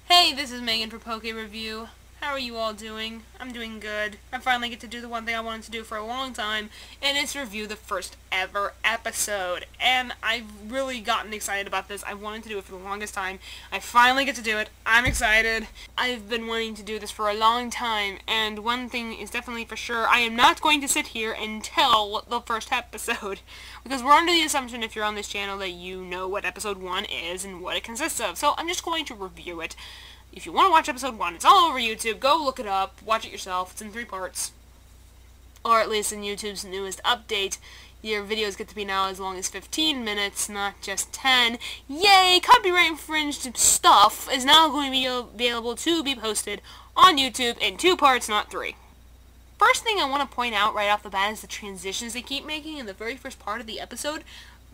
Hey, this is Megan for Poke Review. How are you all doing? I'm doing good. I finally get to do the one thing I wanted to do for a long time, and it's review the first ever episode. And I've really gotten excited about this. I wanted to do it for the longest time. I finally get to do it. I'm excited. I've been wanting to do this for a long time, and one thing is definitely for sure, I am not going to sit here and tell the first episode, because we're under the assumption if you're on this channel that you know what episode 1 is and what it consists of. So I'm just going to review it. If you want to watch episode 1, it's all over YouTube. Go look it up. Watch it yourself. It's in 3 parts. Or at least in YouTube's newest update. Your videos get to be now as long as 15 minutes, not just 10. Yay! Copyright infringed stuff is now going to be able to be posted on YouTube in 2 parts, not 3. First thing I want to point out right off the bat is the transitions they keep making in the very first part of the episode.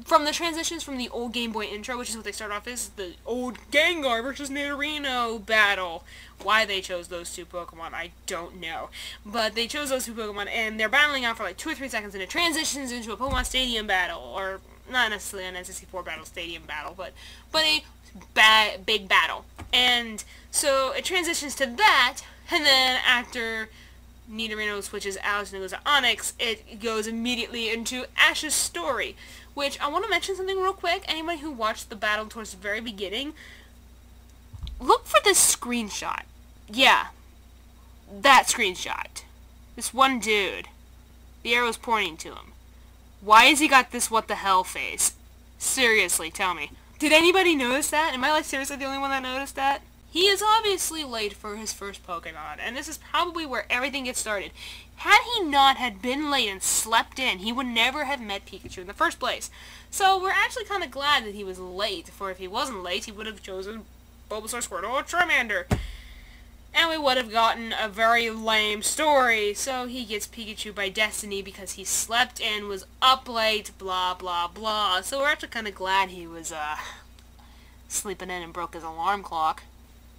From the transitions from the old Game Boy intro, which is what they start off as, the old Gengar versus Nidorino battle. Why they chose those 2 Pokemon, I don't know. But they chose those 2 Pokemon, and they're battling out for like 2 or 3 seconds, and it transitions into a Pokemon Stadium battle. Or, not necessarily an N64 battle, stadium battle, but a big battle. And so it transitions to that, and then after Nidorino switches out and it goes to Onix, it goes immediately into Ash's story. Which, I want to mention something real quick. Anybody who watched the battle towards the very beginning, look for this screenshot. Yeah, that screenshot. This one dude. The arrow's pointing to him. Why has he got this what the hell face? Seriously, tell me. Did anybody notice that? Am I like seriously the only one that noticed that? He is obviously late for his first Pokemon, and this is probably where everything gets started. Had he not had been late and slept in, he would never have met Pikachu in the first place. So we're actually kind of glad that he was late, for if he wasn't late, he would have chosen Bulbasaur, Squirtle, or Charmander. And we would have gotten a very lame story. So he gets Pikachu by destiny because he slept in, was up late, blah, blah, blah. So we're actually kind of glad he was, sleeping in and broke his alarm clock.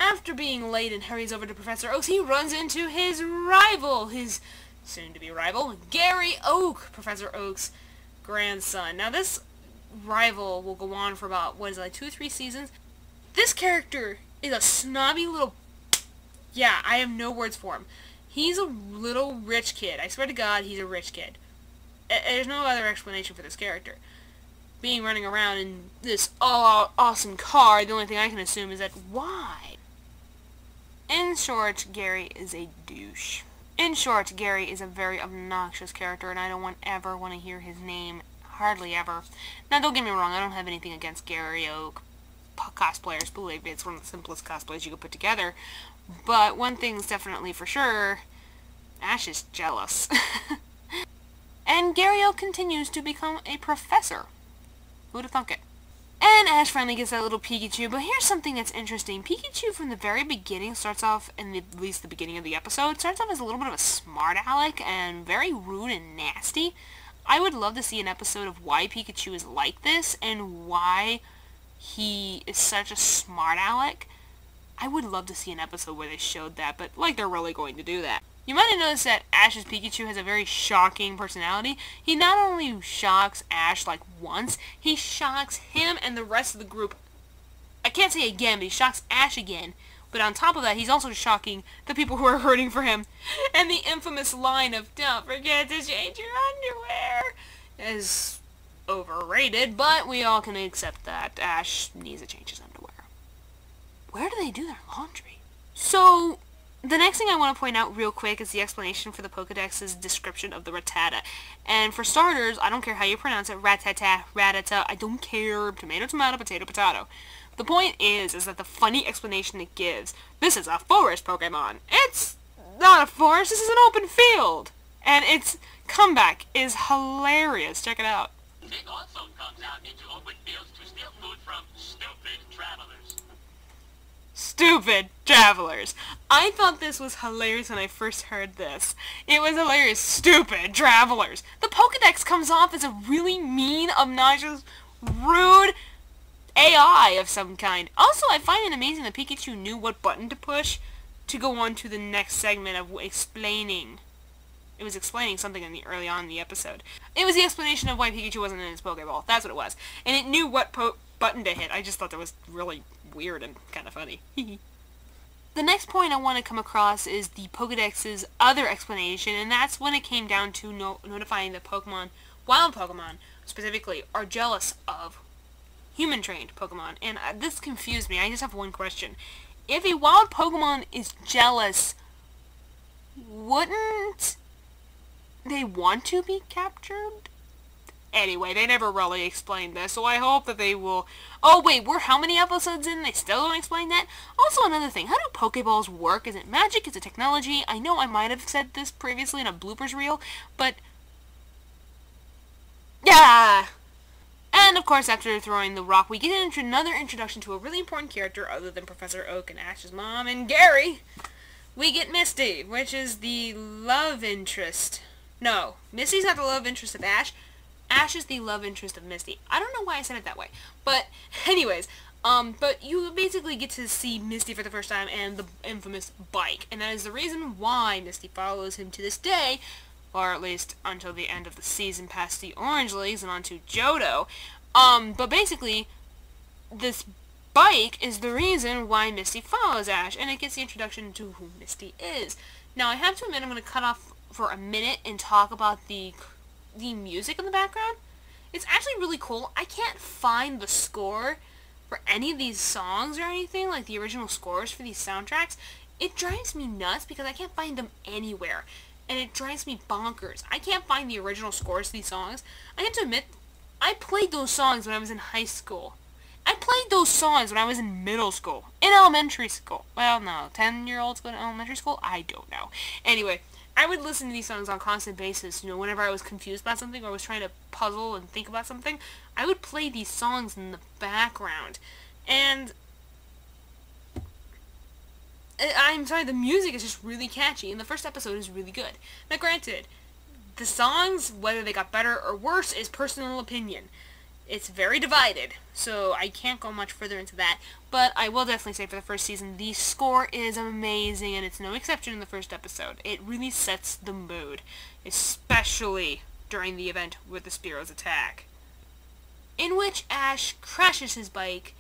After being late and hurries over to Professor Oak's, he runs into his rival, his soon-to-be rival, Gary Oak, Professor Oak's grandson. Now this rival will go on for about, what is it, like 2 or 3 seasons? This character is a snobby little... Yeah, I have no words for him. He's a little rich kid. I swear to God, he's a rich kid. There's no other explanation for this character. Being running around in this all-out awesome car, the only thing I can assume is that, why? In short, Gary is a douche. In short, Gary is a very obnoxious character, and I don't ever want to hear his name. Hardly ever. Now, don't get me wrong, I don't have anything against Gary Oak cosplayers. Believe me, it's one of the simplest cosplays you could put together. But one thing's definitely for sure, Ash is jealous. And Gary Oak continues to become a professor. Who'd have thunk it? And Ash finally gets that little Pikachu, but here's something that's interesting. Pikachu from the very beginning starts off, at least the beginning of the episode, starts off as a little bit of a smart aleck and very rude and nasty. I would love to see an episode of why Pikachu is like this and why he is such a smart aleck. I would love to see an episode where they showed that, but like they're really going to do that. You might have noticed that Ash's Pikachu has a very shocking personality. He not only shocks Ash like once, he shocks him and the rest of the group. I can't say again, but he shocks Ash again. But on top of that, he's also shocking the people who are hurting for him. And the infamous line of, "Don't forget to change your underwear," is overrated, but we all can accept that Ash needs to change his underwear. Where do they do their laundry? So, the next thing I want to point out real quick is the explanation for the Pokedex's description of the Rattata. And for starters, I don't care how you pronounce it, Rattata, Rattata, I don't care, tomato, tomato, potato, potato. The point is that the funny explanation it gives, this is a forest Pokemon. It's not a forest, this is an open field. And its comeback is hilarious, check it out. It also comes out into open fields to steal food from stupid travelers. Stupid travelers. I thought this was hilarious when I first heard this. It was hilarious. Stupid travelers. The Pokedex comes off as a really mean, obnoxious, rude AI of some kind. Also, I find it amazing that Pikachu knew what button to push to go on to the next segment of explaining. It was explaining something early on in the episode. It was the explanation of why Pikachu wasn't in his Pokeball. That's what it was. And it knew what button to hit. I just thought that was really weird and kind of funny. the next point I want to come across is the Pokedex's other explanation, and that's when it came down to notifying that wild Pokemon, specifically, are jealous of human-trained Pokemon. And this confused me. I just have one question. If a wild Pokemon is jealous, wouldn't they want to be captured? Anyway, they never really explained this, so I hope that they will... Oh, wait, we're how many episodes in? They still don't explain that? Also, another thing, how do Pokeballs work? Is it magic? Is it technology? I know I might have said this previously in a bloopers reel, but... yeah! And, of course, after throwing the rock, we get into another introduction to a really important character other than Professor Oak and Ash's mom and Gary. We get Misty, which is the love interest. No, Misty's not the love interest of Ash. Ash is the love interest of Misty. I don't know why I said it that way. But, anyways, but you basically get to see Misty for the first time and the infamous bike. And that is the reason why Misty follows him to this day, or at least until the end of the season past the Orange Leagues and onto Johto. But basically, this bike is the reason why Misty follows Ash, and it gets the introduction to who Misty is. Now, I have to admit, I'm going to cut off for a minute and talk about the music in the background. It's actually really cool. I can't find the score for any of these songs or anything, like the original scores for these soundtracks. It drives me nuts because I can't find them anywhere, and it drives me bonkers. I can't find the original scores to these songs. I have to admit, I played those songs when I was in high school. I played those songs when I was in middle school, in elementary school. Well, no, 10-year-olds go to elementary school? I don't know. Anyway, I would listen to these songs on a constant basis, whenever I was confused about something or was trying to puzzle and think about something. I would play these songs in the background. And I'm sorry, the music is just really catchy, and the first episode is really good. Now, granted, the songs, whether they got better or worse, is personal opinion. It's very divided, so I can't go much further into that. But I will definitely say for the first season, the score is amazing, and it's no exception in the first episode. It really sets the mood, especially during the event with the Spearow's attack, in which Ash crashes his bike.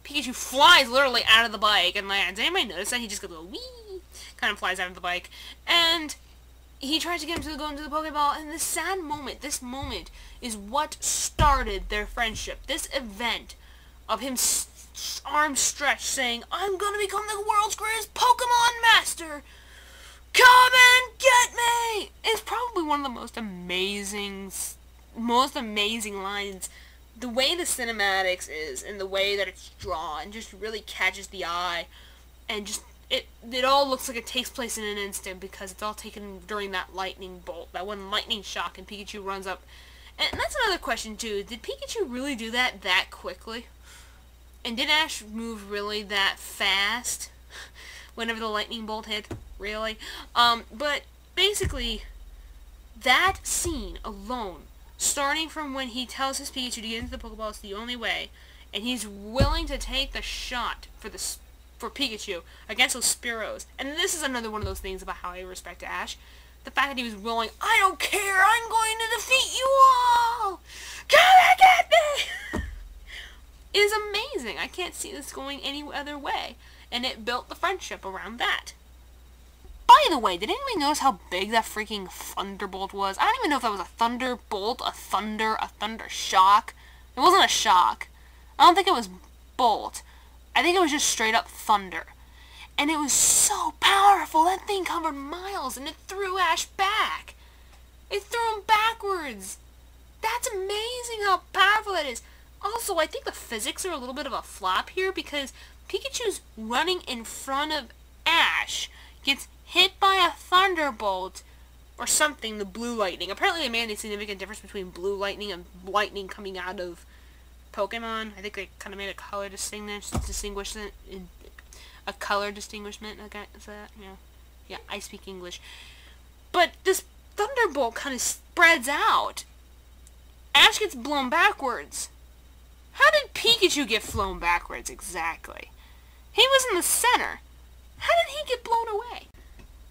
Pikachu flies literally out of the bike and lands. Anybody notice that? He just goes a little wee, kind of flies out of the bike, and he tries to get him to go into the Pokeball, and this moment is what started their friendship. This event of him arms stretched saying, "I'm gonna become the world's greatest Pokemon master! Come and get me!" is probably one of the most amazing lines. The way the cinematics is, and the way that it's drawn, just really catches the eye, and just it all looks like it takes place in an instant because it's all taken during that lightning bolt, that one lightning shock, and Pikachu runs up. And that's another question too. Did Pikachu really do that quickly? And did Ash move really that fast whenever the lightning bolt hit? Really? But basically, that scene alone, starting from when he tells his Pikachu to get into the Pokeball, it's the only way, and he's willing to take the shot for Pikachu against those Spearows. And this is another one of those things about how I respect Ash. The fact that he was willing, "I don't care, I'm going to defeat you all! Come and get me!" is amazing. I can't see this going any other way. And it built the friendship around that. By the way, did anybody notice how big that freaking Thunderbolt was? I don't even know if that was a Thunderbolt, a Thunder Shock. It wasn't a shock. I don't think it was Bolt. I think it was just straight up thunder. And it was so powerful. That thing covered miles, and it threw Ash back. It threw him backwards. That's amazing how powerful that is. Also, I think the physics are a little bit of a flop here because Pikachu's running in front of Ash, gets hit by a Thunderbolt or something, the blue lightning. Apparently they made a significant difference between blue lightning and lightning coming out of Pokemon. I think they kind of made a color distinguishment. A color distinguishment. Okay, is that? Yeah, I speak English. But this Thunderbolt kind of spreads out. Ash gets blown backwards. How did Pikachu get flown backwards exactly? He was in the center. How did he get blown away?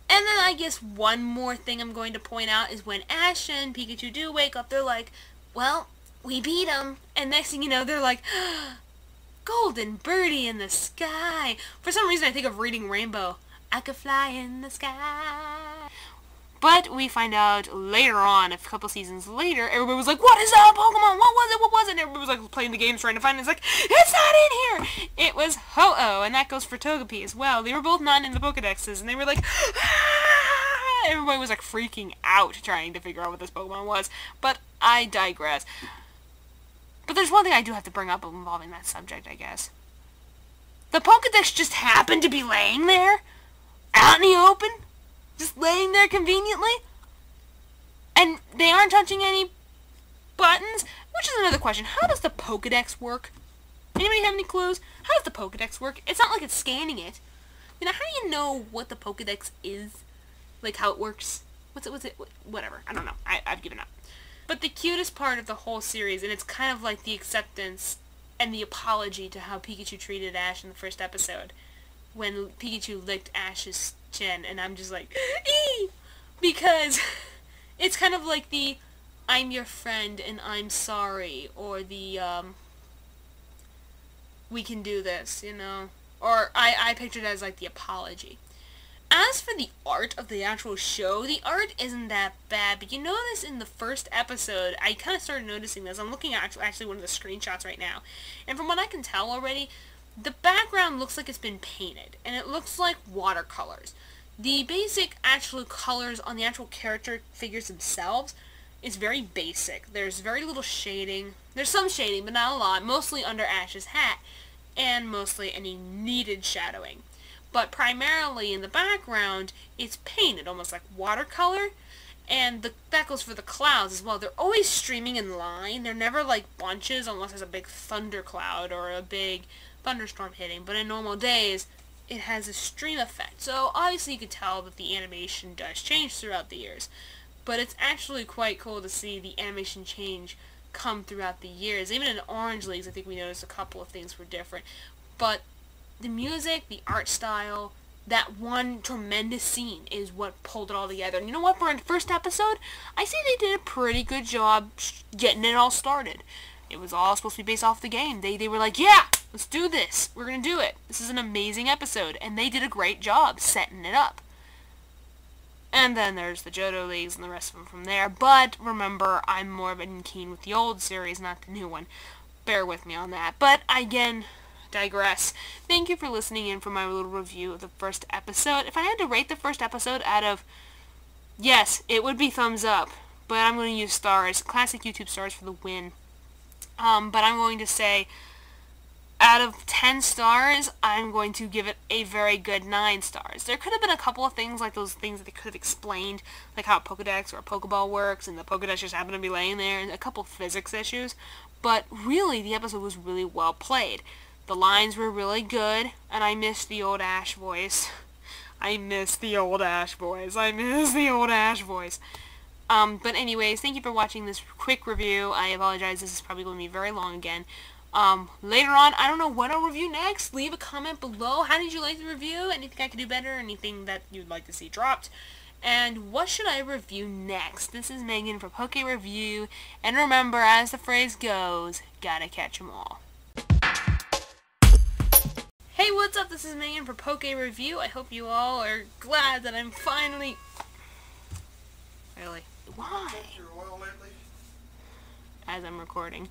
And then I guess one more thing I'm going to point out is when Ash and Pikachu do wake up, they're like, "Well, we beat him." And next thing you know, they're like, golden birdie in the sky. For some reason I think of Reading Rainbow. I could fly in the sky. But we find out later on, a couple seasons later, everybody was like, what is that Pokemon? What was it? What was it? And everybody was like playing the games trying to find it. It's like, it's not in here! It was Ho-Oh, and that goes for Togepi as well. They were both not in the Pokedexes, and they were like, ah! Everybody was like freaking out trying to figure out what this Pokemon was. But I digress. But there's one thing I do have to bring up involving that subject, I guess. The Pokedex just happened to be laying there, out in the open, just laying there conveniently, and they aren't touching any buttons, which is another question. How does the Pokedex work? Anybody have any clues? How does the Pokedex work? It's not like it's scanning it. You know, how do you know what the Pokedex is? Like, how it works? What's it? Whatever. I don't know. I've given up. But the cutest part of the whole series, and it's kind of like the acceptance and the apology to how Pikachu treated Ash in the first episode, when Pikachu licked Ash's chin, and I'm just like, ee! Because it's kind of like the I'm your friend and I'm sorry, or the we can do this, you know? Or I pictured it as like the apology. As for the art of the actual show, the art isn't that bad, but you notice in the first episode, I kind of started noticing this. I'm looking at actually one of the screenshots right now, and from what I can tell already, the background looks like it's been painted, and it looks like watercolors. The basic actual colors on the actual character figures themselves is very basic. There's very little shading. There's some shading, but not a lot, mostly under Ash's hat, and mostly any needed shadowing. But primarily in the background, it's painted, almost like watercolor, and that goes for the clouds as well. They're always streaming in line. They're never like bunches unless there's a big thundercloud or a big thunderstorm hitting, but in normal days, it has a stream effect. So obviously you could tell that the animation does change throughout the years, but it's actually quite cool to see the animation change come throughout the years. Even in Orange Leagues, I think we noticed a couple of things were different, but the music, the art style, that one tremendous scene is what pulled it all together. And you know what, for the first episode, I say they did a pretty good job getting it all started. It was all supposed to be based off the game. They were like, yeah, let's do this. We're going to do it. This is an amazing episode. And they did a great job setting it up. And then there's the Johto Leagues and the rest of them from there. But remember, I'm more of a keen with the old series, not the new one. Bear with me on that. But again, digress. Thank you for listening in for my little review of the first episode. If I had to rate the first episode out of, yes, it would be thumbs up. But I'm going to use stars. Classic YouTube stars for the win. But I'm going to say, out of 10 stars, I'm going to give it a very good 9 stars. There could have been a couple of things, like those things that they could have explained, like how a Pokedex or a Pokeball works, and the Pokedex just happened to be laying there, and a couple of physics issues. But really, the episode was really well played. The lines were really good, and I miss the old Ash voice. I miss the old Ash voice. But anyways, thank you for watching this quick review. I apologize, this is probably going to be very long again. Later on, I don't know what I'll review next. Leave a comment below. How did you like the review? Anything I could do better? Anything that you'd like to see dropped? And what should I review next? This is Megan for Poke Review. And remember, as the phrase goes, gotta catch 'em all. Hey, what's up? This is Megan for Poke Review. I hope you all are glad that I'm finally... Really? Why? As I'm recording.